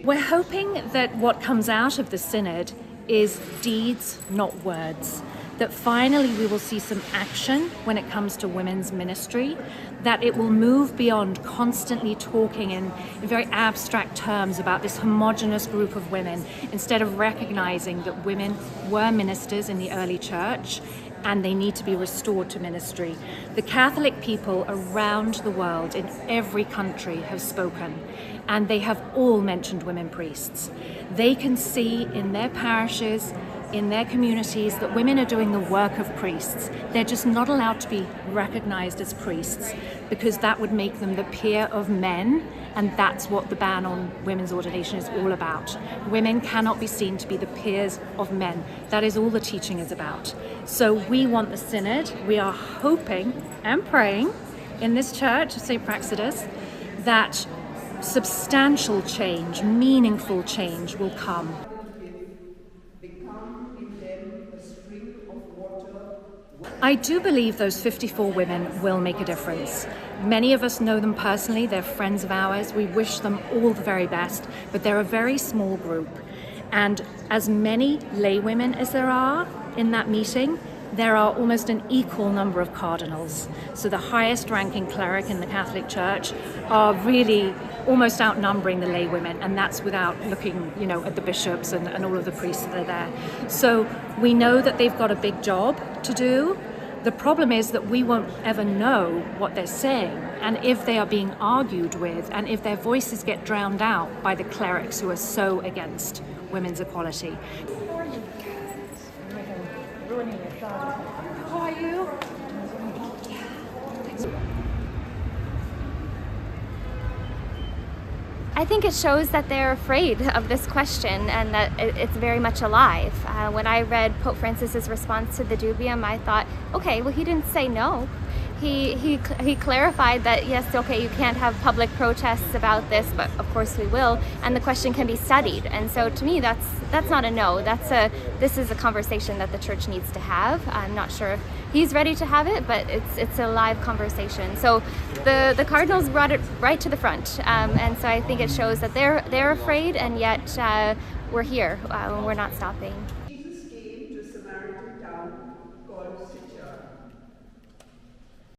We're hoping that what comes out of the Synod is deeds, not words. That finally we will see some action when it comes to women's ministry, that it will move beyond constantly talking in very abstract terms about this homogenous group of women, instead of recognizing that women were ministers in the early church and they need to be restored to ministry. The Catholic people around the world in every country have spoken, and they have all mentioned women priests. They can see in their parishes, in their communities, that women are doing the work of priests. They're just not allowed to be recognized as priests because that would make them the peer of men, and that's what the ban on women's ordination is all about. Women cannot be seen to be the peers of men. That is all the teaching is about. So we want the Synod, we are hoping and praying in this church of St. Praxedis that substantial change, meaningful change will come. I do believe those 54 women will make a difference. Many of us know them personally, they're friends of ours, we wish them all the very best, but they're a very small group. And as many lay women as there are in that meeting, there are almost an equal number of cardinals. So the highest ranking cleric in the Catholic Church are really almost outnumbering the lay women, and that's without looking, at the bishops and all of the priests that are there. So we know that they've got a big job to do. The problem is that we won't ever know what they're saying, and if they are being argued with, and if their voices get drowned out by the clerics who are so against women's equality. How are you? I think it shows that they're afraid of this question and that it's very much alive. When I read Pope Francis's response to the dubium, I thought, okay, well, he didn't say no. He clarified that, yes, okay, you can't have public protests about this, but of course we will, and the question can be studied. And so to me, that's not a no. This is a conversation that the Church needs to have. I'm not sure if he's ready to have it, but it's a live conversation. So the cardinals brought it right to the front, and so I think it shows that they're afraid, and yet we're here. We're not stopping.